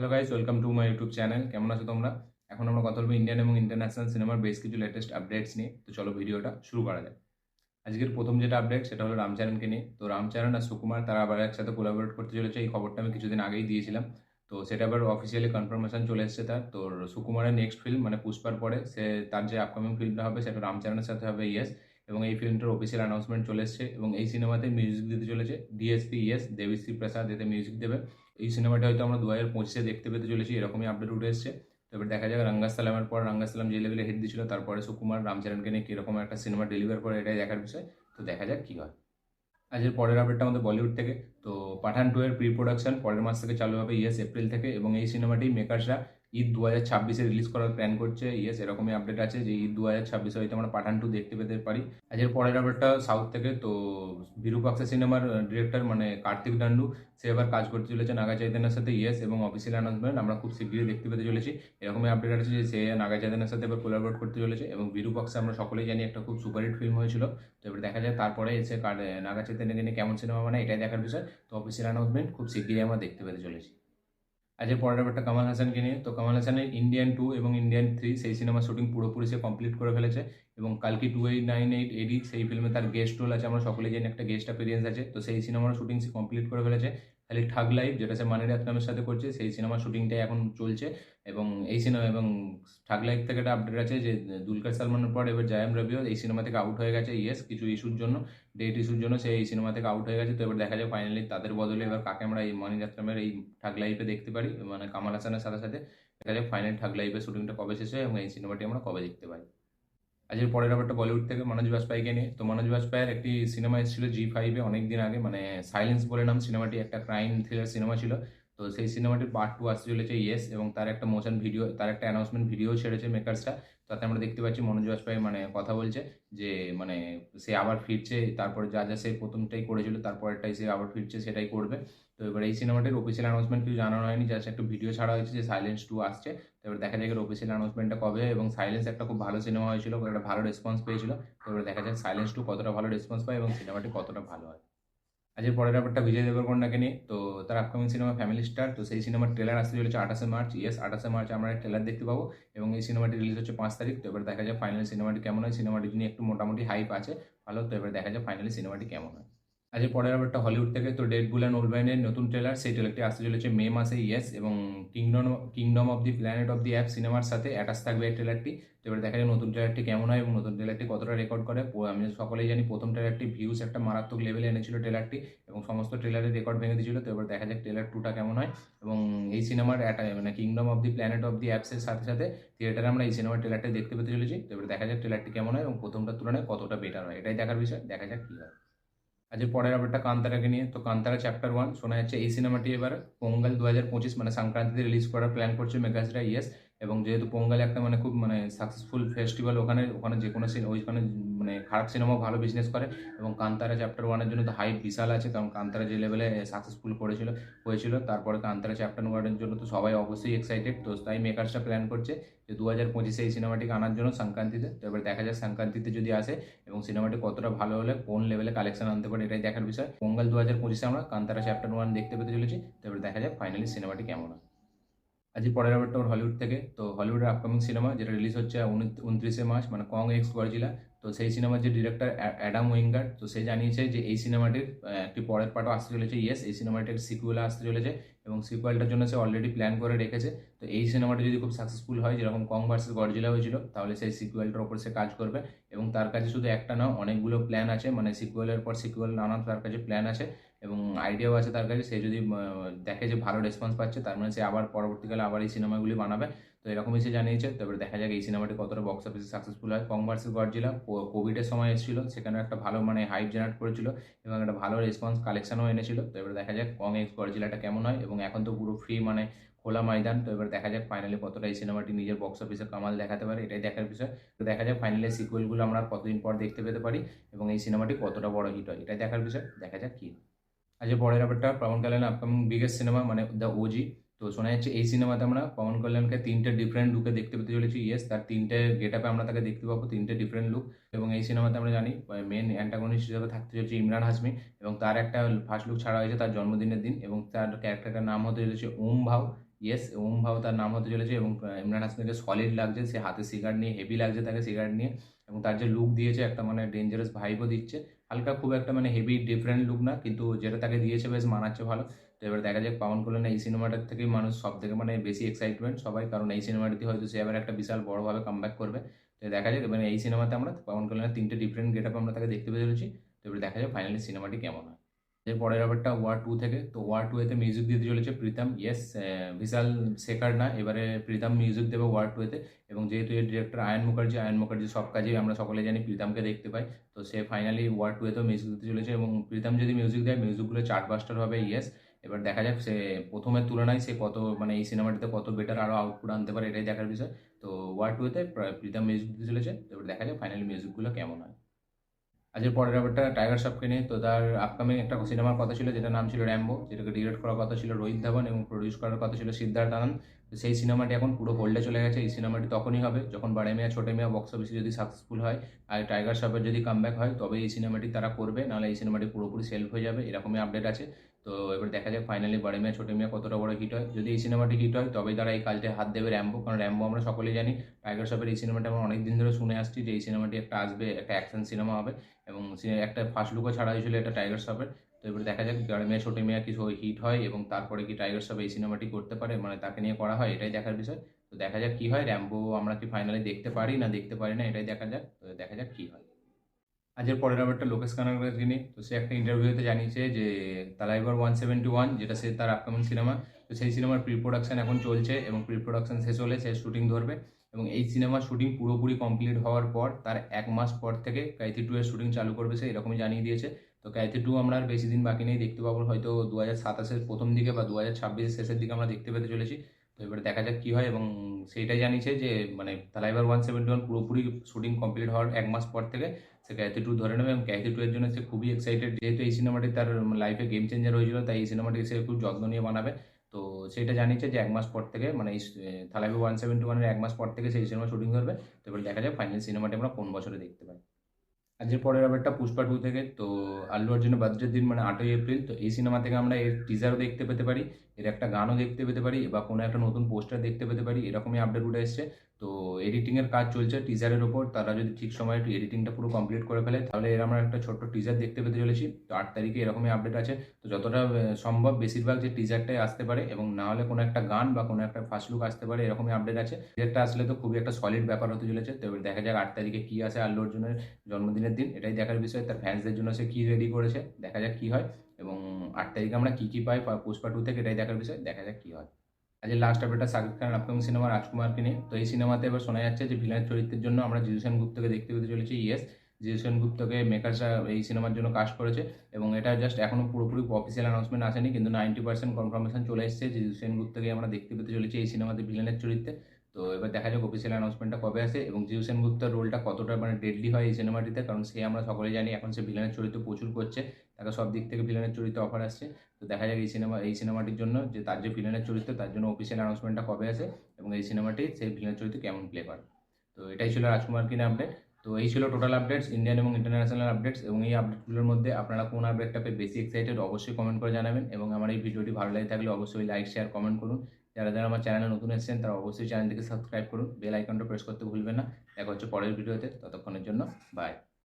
Hello guys, welcome to my YouTube channel. কেমন আছো তোমরা? এখন আমরা কথা বলবো ইন্ডিয়ান এবং ইন্টারন্যাশনাল সিনেমার বেশ কিছু লেটেস্ট আপডেটস নিয়ে। তো চলো ভিডিওটা শুরু করা যাক। আজকের প্রথম যেটা আপডেট সেটা হলো রামচরণকে নিয়ে। তো রামচরণ আর সুকুমার তারা আবার একসাথে কোলাবোরেট করতে চলেছে। এই খবরটা আমি কিছুদিন আগেই দিয়েছিলাম। তো সেটা আবার অফিসিয়ালি কনফার্মেশন চলে এসেছে তার। তো সুকুমারের নেক্সট ফিল্ম মানে পুষ্পার পরে তার যে আপকামিং ফিল্মটা হবে সেটা রামচরণের সাথে হবে, ইয়েস। এবং এই ফিল্মটার অফিসিয়াল অ্যানাউন্সমেন্ট চলে এসেছে এবং এই সিনেমাতে মিউজিক দিতে চলেছে ডিএসপি, ইয়েস, দেবিশ্রী প্রসাদ এতে মিউজিক দেবে। এই সিনেমাটা হয়তো আমরা 2025-এ দেখতে পেতে চলেছি, এরকমই আপডেট উঠে এসেছে। তো এবার দেখা যাক রাঙ্গাস্থালামের পর রাঙ্গাস্থালাম যে লেভেলে হিট দিয়েছিল, তারপরে সুকুমার রামচরণকে নিয়ে কীরকম একটা সিনেমা ডেলিভার করে, এটাই দেখার বিষয়। তো দেখা যাক কী হয়। আজকের পরের আপডেটটা আমাদের বলিউড থেকে। তো পাঠান 2 এর প্রি প্রোডাকশন পরের মাস থেকে চালু হবে, ইয়েস, এপ্রিল থেকে। এবং এই সিনেমাটি মেকার্সরা ঈদ 2026-এ রিলিজ করার প্ল্যান করছে, ইয়েস। এরকমই আপডেট আছে যে ঈদ 2026-এ হয়তো আমরা পাঠান 2 দেখতে পেতে পারি। আজকের পরের আপডেটটা সাউথ থেকে। তো বিরূপাক্ষা সিনেমার ডিরেক্টর মানে কার্তিক দান্ডু সে এবার কাজ করতে চলেছে নাগা চৈতন্যের সাথে, ইয়েস। এবং অফিসিয়াল অ্যানাউন্সমেন্ট আমরা খুব শীঘ্রই দেখতে পেতে চলেছি। এরকমই আপডেট আছে যে সে নাগা চৈতন্যের সাথে এবার কোলাবোরেট করতে চলেছে। এবং বিরূপাক্ষা আমরা সকলেই জানি একটা খুব সুপারহিট ফিল্ম হয়েছিল। তো এবার দেখা যায় তারপরে এসে নাগা চৈতন্যকে নিয়ে কেমন সিনেমা বানায়, এটাই দেখার বিষয়। তো অফিসিয়াল অ্যানাউন্সমেন্ট খুব শীঘ্রই আমরা দেখতে পেতে চলেছি। আজকের পরের ব্যাপারটা কামাল হাসানকে নিয়ে। তো কামাল হাসানের ইন্ডিয়ান 2 এবং ইন্ডিয়ান 3 সেই সিনেমার শুটিং পুরোপুরি সে কমপ্লিট করে ফেলেছে। এবং কালকি 2898 এডি সেই ফিল্মে তার গেস্ট রোল আছে, আমরা সকলেই জানি একটা গেস্ট অ্যাপিয়ারেন্স আছে। তো সেই সিনেমার শুটিং সে কমপ্লিট করে ফেলেছে। খালি ঠাগ লাইফ যেটা সে মানি রাতনামের সাথে করছে সেই সিনেমার শুটিংটাই এখন চলছে। এবং এই সিনেমা এবং ঠাগ লাইফ থেকে একটা আপডেট আছে যে দুলকার সালমানের পর এবার জয়াম রবিও এই সিনেমা থেকে আউট হয়ে গেছে, ইয়েস, কিছু ইস্যুর জন্য, ডেট ইস্যুর জন্য সে এই সিনেমা থেকে আউট হয়ে গেছে। তো এবার দেখা যায় ফাইনালি তাদের বদলে এবার কাকে আমরা এই মানি রাতনামের এই ঠাগ লাইফে দেখতে পারি, মানে কামাল হাসানের সাথে সাথে। দেখা যায় ফাইনাল ঠাগ লাইফের শুটিংটা কবে শেষ হয় এবং এই সিনেমাটি আমরা কবে দেখতে পাই। আজকের পরের ব্যাপারটা বলিউড থেকে মনোজ বাজপেয়ীকে নিয়ে। তো মনোজ বাজপেয়ীর একটি সিনেমা এসেছিল জি5-এ অনেক দিন আগে, মানে সাইলেন্স বলে নাম সিনেমাটি, একটা ক্রাইম থ্রিলার সিনেমা ছিল। তো সেই সিনেমাটির পার্ট 2 আসতে চলেছে, ইয়েস। এবং তার একটা মোশন ভিডিও, তার একটা অ্যানাউন্সমেন্ট ভিডিও ছেড়েছে মেকার্সটা। তাতে আমরা দেখতে পাচ্ছি মনোজ বাজপেয়ী মানে কথা বলছে যে মানে সে আবার ফিরছে, তারপরে যা যা সে প্রথমটাই করেছিল তারপরেরটাই সে আবার ফিরছে সেটাই করবে। তো এবার এই সিনেমাটির অফিসিয়াল অ্যানাউন্সমেন্ট কিছু জানানো হয়নি, জাস্ট একটা ভিডিও ছাড়া হয়েছে যে সাইলেন্স 2 আসছে। তো এবার দেখা যায় এর অফিসিয়াল অ্যানাউন্সমেন্টটা কবে হয়। এবং সাইলেন্স একটা খুব ভালো সিনেমা হয়েছিল, একটা ভালো রেসপন্স পেয়েছিল। তো এবার দেখা যাক সাইলেন্স 2 কতটা ভালো রেসপন্স পায় এবং সিনেমাটি কতটা ভালো হয়। আজকের পরের ব্যাপারটা বিজয় দেবরকোন্ডাকে নিয়ে। তো তার আপকামিং সিনেমা ফ্যামিলি স্টার, তো সেই সিনেমার ট্রেলার আসতে চলেছে 28শে মার্চ, ইয়েস, 28শে মার্চ আমরা ট্রেলার দেখতে পাবো। এবং এই সিনেমাটি রিলিজ হচ্ছে 5 তারিখ। তো এবার দেখা যায় ফাইনালি সিনেমাটি কেমন হয়। সিনেমাটি নিয়ে একটু মোটামুটি হাইপ আছে ভালো। তো এবার দেখা যায় ফাইনালি সিনেমাটি কেমন হয়। আজকের পরের ব্যাপারটা হলিউড থেকে। তো ডেড বুল অ্যান্ড ওলভাইনের নতুন ট্রেলার, সেই ট্রেলারটি আসতে চলেছে মে মাসে, ইয়েস। এবং kingdom kingdom of the planet of the app সিনেমার সাথে অ্যাটাচ থাকবে এই ট্রেলারটি। তো এবার দেখা যায় নতুন ট্রেলারটি কেমন হয় এবং নতুন ট্রেলারটি কতটা রেকর্ড করে। আমি সকলেই জানি প্রথম ট্রেলারটি ভিউজ একটা মারাত্মক লেভেলে এনেছিল ট্রেলারটি এবং সমস্ত ট্রেলারের রেকর্ড ভেঙে দিয়েছিল। তো এবার দেখা যাক ট্রেলার 2টা কেমন হয়। এবং এই সিনেমার মানে kingdom of the planet of the অ্যাপসের সাথে সাথে থিয়েটারে আমরা এই সিনেমার ট্রেলারটি দেখতে পেতে চলেছি। তো এবার দেখা যাক ট্রেলারটি কেমন হয় এবং প্রথমটার তুলনায় কতটা বেটার হয়, এটাই দেখার বিষয়। দেখা যাক কী হয়। আজকের পরের আপডেটটা কান্তারাকে নিয়ে। তো কান্তারা চ্যাপ্টার 1 শোনা যাচ্ছে এই সিনেমাটি এবার পোঙ্গল 2025 মানে সংক্রান্তিতে রিলিজ করার প্ল্যান করছে মেগাসরা, ইয়েস। এবং যেহেতু পোঙ্গল একটা মানে খুব মানে সাকসেসফুল ফেস্টিভ্যাল, ওখানে ওখানে যে কোনো ওইখানে মানে খারাপ সিনেমাও ভালো বিজনেস করে। এবং কান্তারা চ্যাপ্টার 1-এর জন্য তো হাইপ বিশাল আছে, কারণ কান্তারা যে লেভেলে সাকসেসফুল হয়েছিল তারপরে কান্তারা চ্যাপ্টার 1-এর জন্য তো সবাই অবশ্যই এক্সাইটেড। তো তাই মেকার্সরা প্ল্যান করছে যে 2025-এ এই সিনেমাটিকে আনার জন্য সংক্রান্তিতে। তো এবার দেখা যাক সংক্রান্তিতে যদি আসে এবং সিনেমাটি কতটা ভালো হলে কোন লেভেলে কালেকশন আনতে পারে, এটাই দেখার বিষয়। পোঙ্গল 2025-এ আমরা কান্তারা চ্যাপ্টার 1 দেখতে পেতে চলেছি। তো এবার দেখা যাক ফাইনালি সিনেমাটি কেমন হয়। আজকে পরের ব্যাপারটা ওর হলিউড থেকে। তো হলিউডের আপকামিং সিনেমা যেটা রিলিজ হচ্ছে 29শে মার্চ মানে কং এক্স গডজিলা। তো সেই সিনেমার যে ডিরেক্টর অ্যাডাম উইঙ্গার, তো সে জানিয়েছে যে এই সিনেমাটির একটি পরের পার্টও আসতে চলেছে, ইয়েস। এই সিনেমাটির সিকুয়েল আসতে চলেছে এবং সিকুয়েলটার জন্য সে অলরেডি প্ল্যান করে রেখেছে। তো এই সিনেমাটি যদি খুব সাকসেসফুল হয় যেরকম কং ভার্সেস গডজিলা হয়েছিল, তাহলে সেই সিকুয়েলটার ওপর সে কাজ করবে। এবং তার কাছে শুধু একটা না, অনেকগুলো প্ল্যান আছে, মানে সিকুয়েলের পর সিকুয়েল নানান তার কাছে প্ল্যান আছে এবং আইডিয়াও আছে তার কাছে। সে যদি দেখে যে ভালো রেসপন্স পাচ্ছে, তার মানে সে আবার পরবর্তীকালে আবার এই সিনেমাগুলি বানাবে। তো এরকমই সে জানিয়েছে। তবে দেখা যাক এই সিনেমাটি কতটা বক্স অফিসে সাকসেসফুল হয়। কং ভার্সেস গডজিলা কোভিডের সময় এসেছিল, সেখানে একটা ভালো মানে হাইপ জেনারেট করেছিল এবং একটা ভালো রেসপন্স কালেকশনও এনেছিল। তো এবার দেখা যাক কং এক্স গডজিলাটা কেমন হয়। এবং এখন তো পুরো ফ্রি মানে খোলা ময়দান। তো এবার দেখা যাক ফাইনালি কতটা এই সিনেমাটি নিজের বক্স অফিসে কামাল দেখাতে পারে, এটাই দেখার বিষয়। তো দেখা যাক ফাইনালি সিকুয়েলগুলো আমরা কতদিন পর দেখতে পেতে পারি এবং এই সিনেমাটি কতটা বড় হিট হয়, এটাই দেখার বিষয়। দেখা যাক কি। আজকে পরের ব্যাপারটা পবন কল্যাণ আপকামিং বিগেস্ট সিনেমা মানে দ্য ওজি। তো শোনা যাচ্ছে এই সিনেমাতে আমরা পবন কল্যাণকে 3টে ডিফারেন্ট লুকে দেখতে পেতে চলেছি, ইয়েস। তার 3টে গেট আপে আমরা তাকে দেখতে পাবো, 3টে ডিফারেন্ট লুক। এবং এই সিনেমাতে আমরা জানি মেন অ্যান্টাগনিস্ট হিসেবে থাকতে চলেছে ইমরান হাসমি। এবং তার একটা ফার্স্ট লুক ছাড়া হয়েছে তার জন্মদিনের দিন এবং তার ক্যারেক্টারটার নাম হতে চলেছে ওম ভাও। ইয়েস ওম ভাও তার নাম হতে চলেছে এবং ইমরান হাসমিনকে সলিড লাগছে, সে হাতে সিগারেট নিয়ে হেভি লাগছে তাকে সিগারেট নিয়ে, এবং তার যে লুক দিয়েছে একটা মানে ডেঞ্জারাস ভাইবও দিচ্ছে, হালকা খুব একটা মানে হেভি ডিফারেন্ট লুক না, কিন্তু যেটা তাকে দিয়েছে বেশ মানাচ্ছে ভালো। তো এবার দেখা যাক পাওয়ান কল্যাণ এই সিনেমাটার থেকেই মানুষ সব থেকে মানে বেশি এক্সাইটমেন্ট সবাই, কারণ এই সিনেমাটিতে হয়তো সে আবার একটা বিশাল বড়োভাবে কামব্যাক করবে। তো দেখা যাক এবার এই সিনেমাতে আমরা পাওয়ান কল্যাণের 3টে ডিফারেন্ট গেট আপ আমরা তাকে দেখতে পেয়ে চলেছি। তো এবার দেখা যাক ফাইনালি সিনেমাটি কেমন হয়। এর পরের ব্যাপারটা ওয়ার 2 থেকে, তো ওয়ার 2 এতে মিউজিক দিতে চলেছে প্রীতম, ইয়েস বিশাল শেখার না, এবারে প্রীতম মিউজিক দেবে ওয়ার 2 এতে। এবং যেহেতু এর ডিরেক্টর আয়ন মুখার্জি সব কাজেই আমরা সকলে জানি প্রীতমকে দেখতে পাই, তো সে ফাইনালি ওয়ার 2 এতেও মিউজিক দিতে চলেছে, এবং প্রীতম যদি মিউজিক দেয় মিউজিকগুলো চার্টবাস্টার হবে, ইয়েস। এবার দেখা যাক সে প্রথমের তুলনায় সে কত মানে এই সিনেমাটিতে কত বেটার আরও আউটপুট আনতে পারে, এটাই দেখার বিষয়। তো ওয়ার 2 এতে প্রীতম মিউজিক দিতে চলেছে, এবার দেখা যাক ফাইনালি মিউজিকগুলো কেমন হয়। আজকের পরের ব্যাপারটা টাইগার শ্রফকে নিয়ে, তো তার আপকামিং একটা সিনেমার কথা ছিল যেটার নাম ছিল র্যাম্বো, যেটাকে ডিরেক্ট করার কথা ছিল রোহিত ধাওয়ান এবং প্রডিউস করার কথা ছিল সিদ্ধার্থ আনন্দ। তো সেই সিনেমাটি এখন পুরো হোল্ডে চলে গেছে। এই সিনেমাটি তখনই হবে যখন বড়ে মিয়াঁ ছোটে মিয়াঁ বক্স অফিসে যদি সাকসেসফুল হয় আর টাইগার শ্রফের যদি কামব্যাক হয়, তবে এই সিনেমাটি তারা করবে, নাহলে এই সিনেমাটি পুরোপুরি সেলফ হয়ে যাবে, এরকমই আপডেট আছে। তো এবার দেখা যাক ফাইনালি বড়ে মিয়াঁ ছোটে মিয়াঁ কতটা বড় হিট হয়। যদি এই সিনেমাটি হিট হয় তবেই তারা এই কাজটায় হাত দেবে র্যাম্বো, কারণ র্যাম্বো আমরা সকলেই জানি টাইগার শ্রফের এই সিনেমাটা আমরা অনেক দিন ধরে শুনে আসছি যে এই সিনেমাটি একটা আসবে, একটা অ্যাকশন সিনেমা হবে, এবং সে একটা ফার্স্ট লুকও ছাড়া হয়েছিল এটা টাইগার শ্রফের। তো এবার দেখা যাক বড় মিয়াঁ ছোটে মিয়াঁ কি হিট হয় এবং তারপরে কি টাইগার শ্রফ এই সিনেমাটি করতে পারে, মানে তাকে নিয়ে করা হয়, এটাই দেখার বিষয়। তো দেখা যাক কি হয়, র্যাম্বো আমরা কি ফাইনালি দেখতে পারি না দেখতে পারি না, এটাই দেখা যাক। তো দেখা যাক কি হয়। আজের পরের ব্যাপারটা লোকেশ কানাগড়াকে নিয়ে, তো সে একটা ইন্টারভিউতে জানিয়েছে যে তালাইবার 171, যেটা সে তার আপকামিং সিনেমা, তো সেই সিনেমার প্রি প্রোডাকশন এখন চলছে এবং প্রি প্রোডাকশন শেষ হলে সে শুটিং ধরবে, এবং এই সিনেমার শুটিং পুরোপুরি কমপ্লিট হওয়ার পর তার 1 মাস পর থেকে কাইথি 2 এর শুটিং চালু করবে, সে এরকমই জানিয়ে দিয়েছে। তো কাইথি 2 আমরা আর বেশি দিন বাকি নেই, দেখতে পাবো হয়তো 2027-এর প্রথম দিকে বা 2026-এর শেষের দিকে আমরা দেখতে পেতে চলেছি। তো এবারে দেখা যাক কী হয়, এবং সেইটাই জানিয়েছে যে মানে তালাইবার 171 পুরোপুরি শুটিং কমপ্লিট হওয়ার 1 মাস পর থেকে সে ক্যাথি 2 ধরে নেবে, এবং ক্যাথি 2 এর জন্য সে খুবই এক্সাইটেড, যেহেতু এই সিনেমাটি তার লাইফে গেম চেঞ্জার হয়েছিল, তাই এই সিনেমাটি সে খুব যত্ন নিয়ে বানাবে। তো সেটা জানিয়েছে যে 1 মাস পর থেকে মানে এই থালাইভা 171-এর 1 মাস পর থেকে সেই সিনেমা শুটিং ধরবে। তো এবার দেখা যাক ফাইনাল সিনেমাটি আমরা কোন বছরে দেখতে পাই। আজকের পরের ব্যাপারটা পুষ্পা 2 থেকে, তো আল্লু অর্জুনের বার্থডের দিন মানে 8ই এপ্রিল, তো এই সিনেমা থেকে আমরা এর টিজারও দেখতে পেতে পারি, এর একটা গানও দেখতে পেতে পারি, বা কোনো একটা নতুন পোস্টার দেখতে পেতে পারি, এরকমই আপডেট উঠে এসছে। তো এডিটিংয়ের কাজ চলছে টিজারের ওপর, তারা যদি ঠিক সময়ে একটু এডিটিংটা পুরো কমপ্লিট করে ফেলে তাহলে এর আমরা একটা ছোট্ট টিজার দেখতে পেতে চলেছি। তো 8 তারিখে এরকমই আপডেট আছে। তো যতটা সম্ভব বেশিরভাগ যে টিজারটাই আসতে পারে, এবং না হলে কোনো একটা গান বা কোনো একটা ফার্স্ট লুক আসতে পারে, এরকমই আপডেট আছে। টিজারটা আসলে তো খুবই একটা সলিড ব্যাপার হতে চলেছে। তো এবার দেখা যাক 8 তারিখে কী আসে আল্লু অর্জুনের জন্মদিনের দিন, এটাই দেখার বিষয়। তার ফ্যান্সদের জন্য সে কী রেডি করেছে, দেখা যাক কী হয়, এবং 8 তারিখে আমরা কী কী পাই পুষ্পা 2 থেকে, এটাই দেখার বিষয়, দেখা যাক কী হয়। আজকে লাস্ট আপডেটটা শাকিব খানের আপকামিং সিনেমা রাজকুমারকে নিয়ে, তো এই সিনেমাতে এবার শোনা যাচ্ছে যে ভিলেনের চরিত্রের জন্য আমরা জিজু সেনগুপ্তকে দেখতে পেতে চলেছি, ইয়েস। জিজু সেনগুপ্তকে মেকার্সরা এই সিনেমার জন্য কাস্ট করেছে, এবং এটা জাস্ট এখনও পুরোপুরি অফিসিয়াল অ্যানাউন্সমেন্ট আসেনি, কিন্তু 90% কনফার্মেশন চলে এসেছে যে জিজু সেনগুপ্তকে আমরা দেখতে পেতে চলেছি এই সিনেমাতে ভিলেনের চরিত্রে। তো এবার দেখা যাক অফিসিয়াল অ্যানাউন্সমেন্টটা কবে আসে, এবং জিজু সেনগুপ্তর রোলটা কতটা মানে ডেডলি হয় এই সিনেমাটিতে, কারণ সে আমরা সকলেই জানি এখন সে ভিলেনের চরিত্র প্রচুর করছে, তাকে সব দিক থেকে ভিলেনের চরিত্র অফার আসছে। তো দেখা যাক এই সিনেমাটির জন্য যে তার যে ভিলেনের চরিত্র তার জন্য অফিসিয়াল অ্যানাউন্সমেন্টটা কবে আসে, এবং এই সিনেমাটি সেই ভিলেনের চরিত্র কেমন প্লে করে। তো এটাই ছিল রাজকুমার কিনে আপডেট। তো এই ছিল টোটাল আপডেটস, ইন্ডিয়ান এবং ইন্টারন্যাশনাল আপডেটস, এবং এই আপডেটগুলোর মধ্যে আপনারা কোন আপডেটটা পেয়ে বেশি এক্সাইটেড অবশ্যই কমেন্ট করে জানাবেন, এবং আমার এই ভিডিওটি ভালো লাগে থাকলে অবশ্যই লাইক শেয়ার কমেন্ট করুন। যারা যারা আমার চ্যানেলে নতুন এসেছেন তারা অবশ্যই চ্যানেলটিকে সাবস্ক্রাইব করুন, বেল আইকনটা প্রেস করতে ভুলবেন না। দেখা হচ্ছে পরের ভিডিওতে, ততক্ষণের জন্য বাই।